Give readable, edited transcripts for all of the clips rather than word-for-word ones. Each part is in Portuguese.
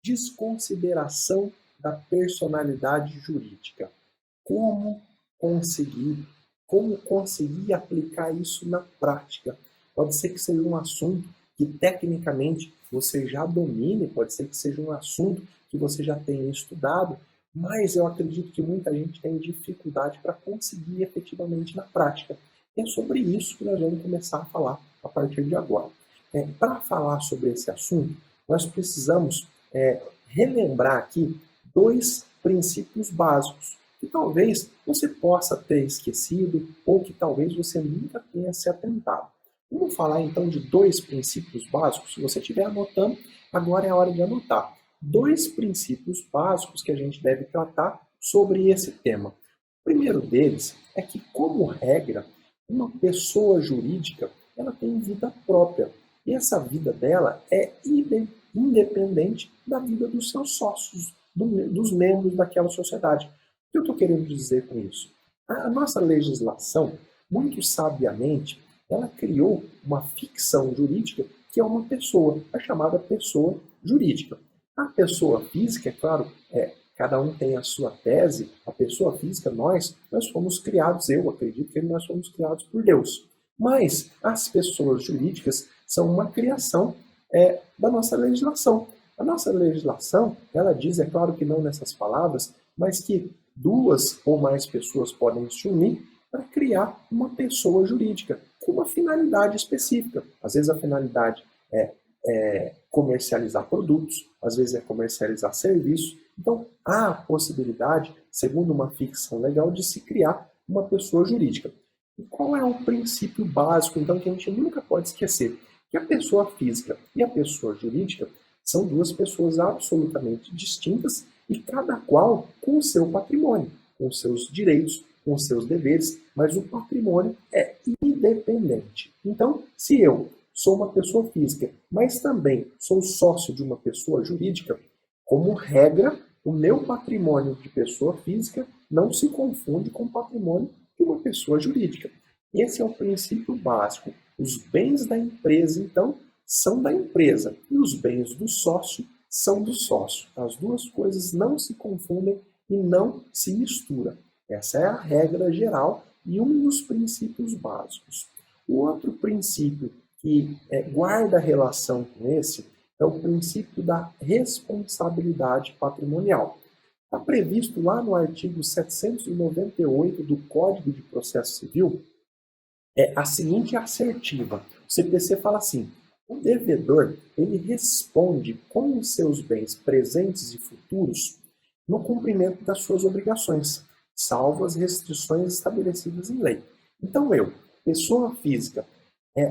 Desconsideração da personalidade jurídica. Como conseguir, como conseguir aplicar isso na prática? Pode ser que seja um assunto que tecnicamente você já domine, pode ser que seja um assunto que você já tenha estudado, mas eu acredito que muita gente tem dificuldade para conseguir efetivamente na prática. E é sobre isso que nós vamos começar a falar a partir de agora. Para falar sobre esse assunto, nós precisamos relembrar aqui dois princípios básicos que talvez você possa ter esquecido ou que talvez você nunca tenha se atentado. Vamos falar então de dois princípios básicos. Se você estiver anotando, agora é a hora de anotar. Dois princípios básicos que a gente deve tratar sobre esse tema. O primeiro deles é que, como regra, uma pessoa jurídica ela tem vida própria. E essa vida dela é independente da vida dos seus sócios, dos membros daquela sociedade. O que eu estou querendo dizer com isso? A nossa legislação, muito sabiamente, ela criou uma ficção jurídica que é uma pessoa, a chamada pessoa jurídica. A pessoa física, é claro, cada um tem a sua tese. A pessoa física, nós fomos criados, eu acredito que nós fomos criados por Deus. Mas as pessoas jurídicas são uma criação da nossa legislação. A nossa legislação, ela diz, é claro que não nessas palavras, mas que duas ou mais pessoas podem se unir para criar uma pessoa jurídica com uma finalidade específica. Às vezes a finalidade é comercializar produtos, às vezes é comercializar serviços. Então, há a possibilidade, segundo uma ficção legal, de se criar uma pessoa jurídica. E qual é o princípio básico, então, que a gente nunca pode esquecer? Que a pessoa física e a pessoa jurídica são duas pessoas absolutamente distintas e cada qual com o seu patrimônio, com os seus direitos, com os seus deveres, mas o patrimônio é independente. Então, se eu sou uma pessoa física, mas também sou sócio de uma pessoa jurídica, como regra, o meu patrimônio de pessoa física não se confunde com o patrimônio de uma pessoa jurídica. Esse é o princípio básico. Os bens da empresa, então, são da empresa e os bens do sócio são do sócio. As duas coisas não se confundem e não se misturam. Essa é a regra geral e um dos princípios básicos. O outro princípio que guarda relação com esse é o princípio da responsabilidade patrimonial. Está previsto lá no artigo 798 do Código de Processo Civil a seguinte assertiva. O CPC fala assim: o devedor ele responde com os seus bens presentes e futuros no cumprimento das suas obrigações, salvo as restrições estabelecidas em lei. Então eu, pessoa física,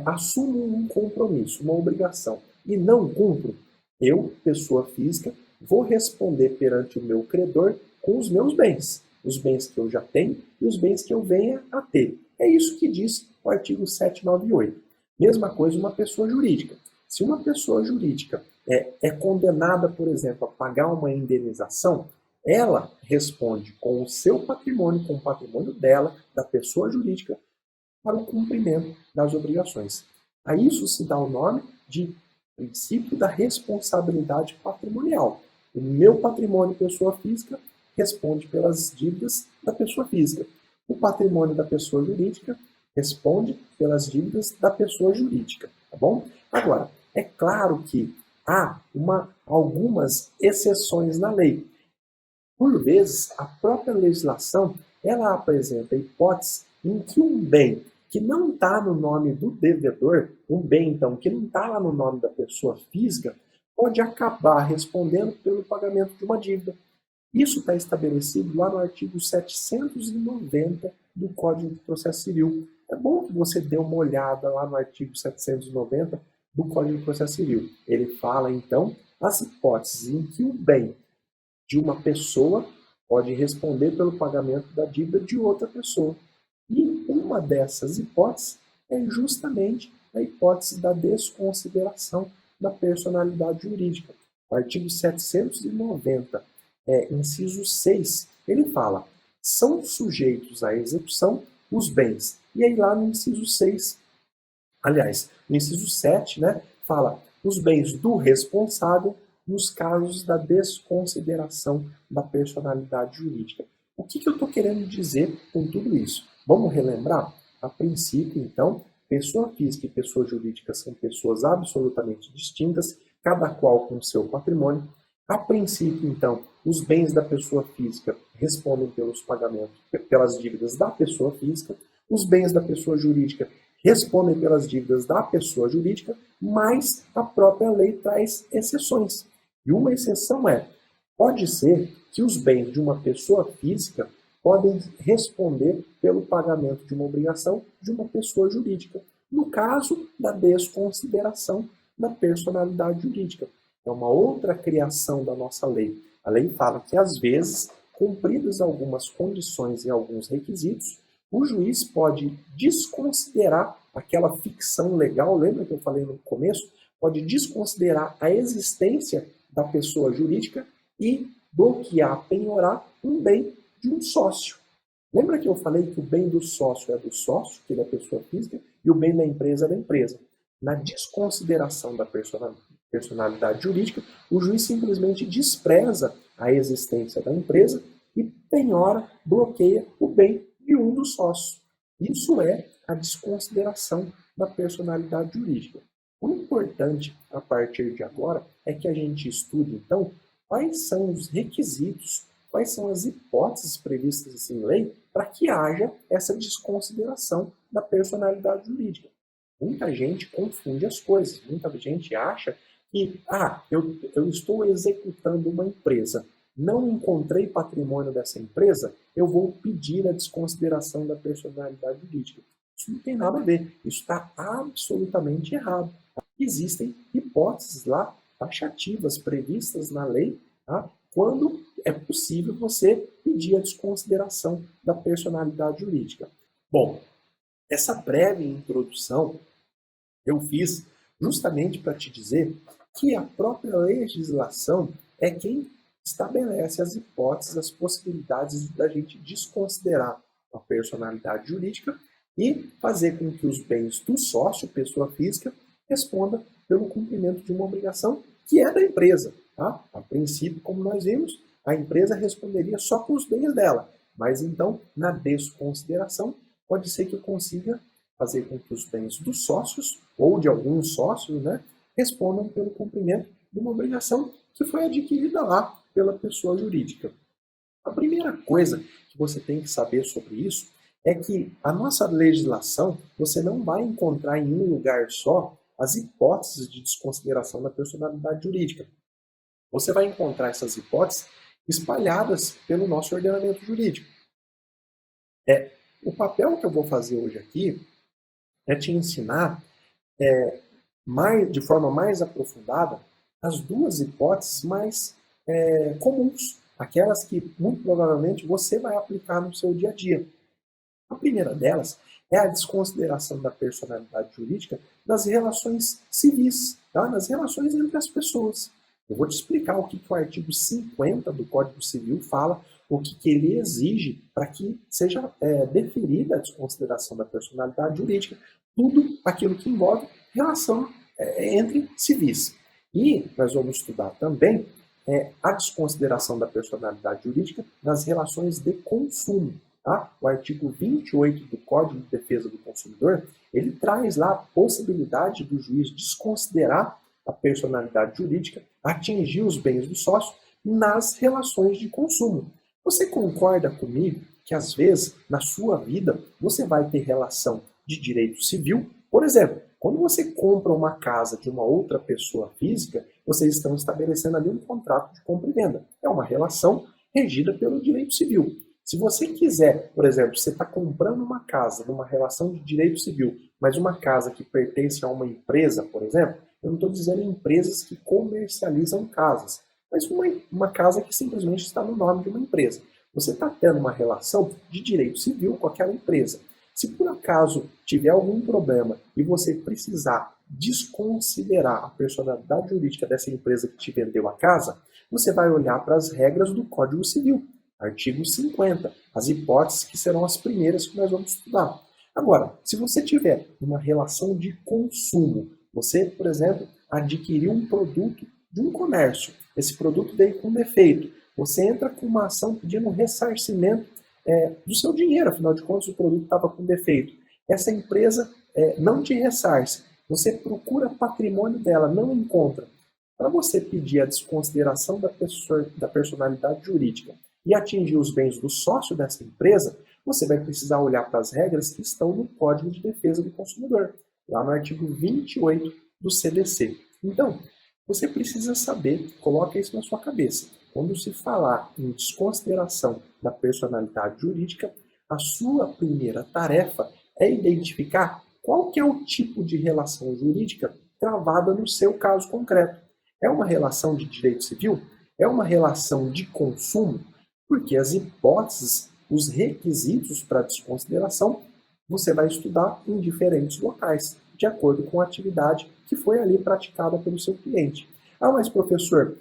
assumo um compromisso, uma obrigação e não cumpro, eu, pessoa física, vou responder perante o meu credor com os meus bens, os bens que eu já tenho e os bens que eu venha a ter. É isso que diz o artigo 798. Mesma coisa uma pessoa jurídica. Se uma pessoa jurídica é condenada, por exemplo, a pagar uma indenização, ela responde com o seu patrimônio, com o patrimônio dela, da pessoa jurídica, para o cumprimento das obrigações. A isso se dá o nome de princípio da responsabilidade patrimonial. O meu patrimônio pessoa física responde pelas dívidas da pessoa física. O patrimônio da pessoa jurídica responde pelas dívidas da pessoa jurídica, tá bom? Agora, é claro que há algumas exceções na lei. Por vezes, a própria legislação ela apresenta hipóteses em que um bem que não está no nome do devedor, um bem, então, que não está lá no nome da pessoa física, pode acabar respondendo pelo pagamento de uma dívida. Isso está estabelecido lá no artigo 790 do Código de Processo Civil. É bom que você dê uma olhada lá no artigo 790 do Código de Processo Civil. Ele fala, então, as hipóteses em que o bem de uma pessoa pode responder pelo pagamento da dívida de outra pessoa. E uma dessas hipóteses é justamente a hipótese da desconsideração da personalidade jurídica. O artigo 790, inciso 6, ele fala: são sujeitos à execução os bens. E aí lá no inciso 6, aliás, no inciso 7, fala os bens do responsável nos casos da desconsideração da personalidade jurídica. O que eu estou querendo dizer com tudo isso? Vamos relembrar? A princípio, então, pessoa física e pessoa jurídica são pessoas absolutamente distintas, cada qual com seu patrimônio. A princípio, então, os bens da pessoa física respondem pelos pagamentos, pelas dívidas da pessoa física, os bens da pessoa jurídica respondem pelas dívidas da pessoa jurídica, mas a própria lei traz exceções. E uma exceção pode ser que os bens de uma pessoa física podem responder pelo pagamento de uma obrigação de uma pessoa jurídica, no caso da desconsideração da personalidade jurídica. É uma outra criação da nossa lei. A lei fala que, às vezes, cumpridas algumas condições e alguns requisitos, o juiz pode desconsiderar aquela ficção legal, lembra que eu falei no começo? Pode desconsiderar a existência da pessoa jurídica e bloquear, penhorar um bem de um sócio. Lembra que eu falei que o bem do sócio é do sócio, que ele é pessoa física, e o bem da empresa é da empresa? Na desconsideração da personalidade jurídica, o juiz simplesmente despreza a existência da empresa e penhora, bloqueia o bem de um dos sócios. Isso é a desconsideração da personalidade jurídica. O importante, a partir de agora, é que a gente estude, então, quais são os requisitos, quais são as hipóteses previstas em lei para que haja essa desconsideração da personalidade jurídica. Muita gente confunde as coisas, muita gente acha que, eu estou executando uma empresa, não encontrei patrimônio dessa empresa, eu vou pedir a desconsideração da personalidade jurídica. Isso não tem nada a ver, isso está absolutamente errado. Existem hipóteses lá, taxativas, previstas na lei, tá? Quando é possível você pedir a desconsideração da personalidade jurídica. Bom, essa breve introdução eu fiz justamente para te dizer que a própria legislação é quem estabelece as hipóteses, as possibilidades da gente desconsiderar a personalidade jurídica e fazer com que os bens do sócio, pessoa física, responda pelo cumprimento de uma obrigação que é da empresa. Tá? A princípio, como nós vimos, a empresa responderia só com os bens dela, mas então, na desconsideração, pode ser que eu consiga fazer com que os bens dos sócios, ou de alguns sócios, respondam pelo cumprimento de uma obrigação que foi adquirida lá pela pessoa jurídica. A primeira coisa que você tem que saber sobre isso é que a nossa legislação, você não vai encontrar em um lugar só as hipóteses de desconsideração da personalidade jurídica. Você vai encontrar essas hipóteses espalhadas pelo nosso ordenamento jurídico. O papel que eu vou fazer hoje aqui é te ensinar de forma mais aprofundada as duas hipóteses mais comuns, aquelas que muito provavelmente você vai aplicar no seu dia a dia. A primeira delas é a desconsideração da personalidade jurídica nas relações civis, tá? Nas relações entre as pessoas. Eu vou te explicar o que o artigo 50 do Código Civil fala, o que ele exige para que seja deferida a desconsideração da personalidade jurídica, tudo aquilo que envolve relação entre civis. E nós vamos estudar também a desconsideração da personalidade jurídica nas relações de consumo. Tá? O artigo 28 do Código de Defesa do Consumidor, ele traz lá a possibilidade do juiz desconsiderar a personalidade jurídica, atingir os bens do sócio nas relações de consumo. Você concorda comigo que, às vezes, na sua vida, você vai ter relação de direito civil? Por exemplo, quando você compra uma casa de uma outra pessoa física, vocês estão estabelecendo ali um contrato de compra e venda. É uma relação regida pelo direito civil. Se você quiser, por exemplo, você está comprando uma casa numa relação de direito civil, mas uma casa que pertence a uma empresa, por exemplo, eu não estou dizendo empresas que comercializam casas, mas uma casa que simplesmente está no nome de uma empresa. Você está tendo uma relação de direito civil com aquela empresa. Se por acaso tiver algum problema e você precisar desconsiderar a personalidade jurídica dessa empresa que te vendeu a casa, você vai olhar para as regras do Código Civil. Artigo 50, as hipóteses que serão as primeiras que nós vamos estudar. Agora, se você tiver uma relação de consumo, você, por exemplo, adquiriu um produto de um comércio. Esse produto veio com defeito. Você entra com uma ação pedindo um ressarcimento do seu dinheiro, afinal de contas o produto estava com defeito. Essa empresa não te ressarce. Você procura patrimônio dela, não encontra. Para você pedir a desconsideração da personalidade jurídica e atingir os bens do sócio dessa empresa, você vai precisar olhar para as regras que estão no Código de Defesa do Consumidor, lá no artigo 28 do CDC. Então, você precisa saber, coloca isso na sua cabeça. Quando se falar em desconsideração da personalidade jurídica, a sua primeira tarefa é identificar qual que é o tipo de relação jurídica travada no seu caso concreto. É uma relação de direito civil? É uma relação de consumo? Porque as hipóteses, os requisitos para desconsideração, você vai estudar em diferentes locais, de acordo com a atividade que foi ali praticada pelo seu cliente. Ah, mas professor,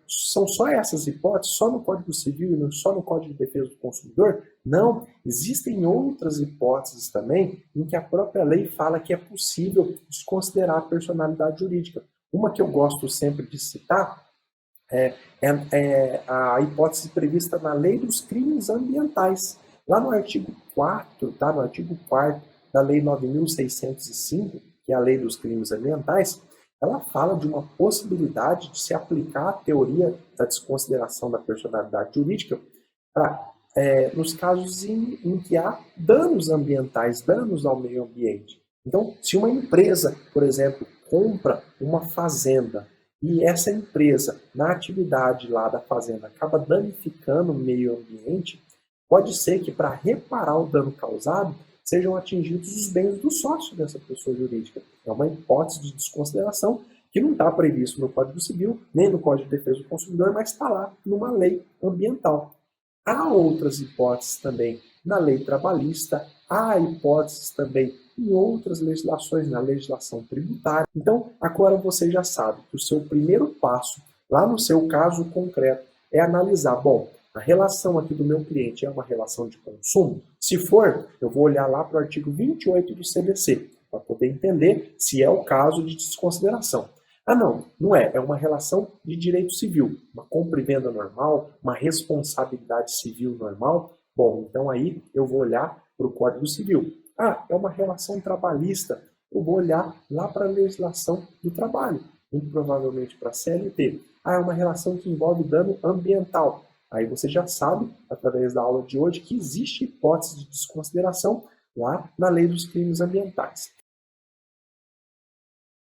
são só essas hipóteses, só no Código Civil e só no Código de Defesa do Consumidor? Não, existem outras hipóteses também em que a própria lei fala que é possível desconsiderar a personalidade jurídica. Uma que eu gosto sempre de citar é a hipótese prevista na Lei dos Crimes Ambientais. Lá no artigo 4º, tá? No artigo 4º da Lei 9.605, que é a Lei dos Crimes Ambientais, ela fala de uma possibilidade de se aplicar a teoria da desconsideração da personalidade jurídica nos casos em que há danos ambientais, danos ao meio ambiente. Então, se uma empresa, por exemplo, compra uma fazenda e essa empresa, na atividade lá da fazenda, acaba danificando o meio ambiente, pode ser que para reparar o dano causado, sejam atingidos os bens do sócio dessa pessoa jurídica. É uma hipótese de desconsideração que não está previsto no Código Civil, nem no Código de Defesa do Consumidor, mas está lá numa lei ambiental. Há outras hipóteses também na lei trabalhista, há hipóteses também em outras legislações, na legislação tributária. Então, agora você já sabe que o seu primeiro passo, lá no seu caso concreto, é analisar, bom, a relação aqui do meu cliente é uma relação de consumo? Se for, eu vou olhar lá para o artigo 28 do CDC, para poder entender se é o caso de desconsideração. Ah, não, não é. É uma relação de direito civil, uma compra e venda normal, uma responsabilidade civil normal. Bom, então aí eu vou olhar para o Código Civil. Ah, é uma relação trabalhista. Eu vou olhar lá para a legislação do trabalho, muito provavelmente para a CLT. Ah, é uma relação que envolve dano ambiental. Aí você já sabe, através da aula de hoje, que existe hipótese de desconsideração lá na Lei dos Crimes Ambientais.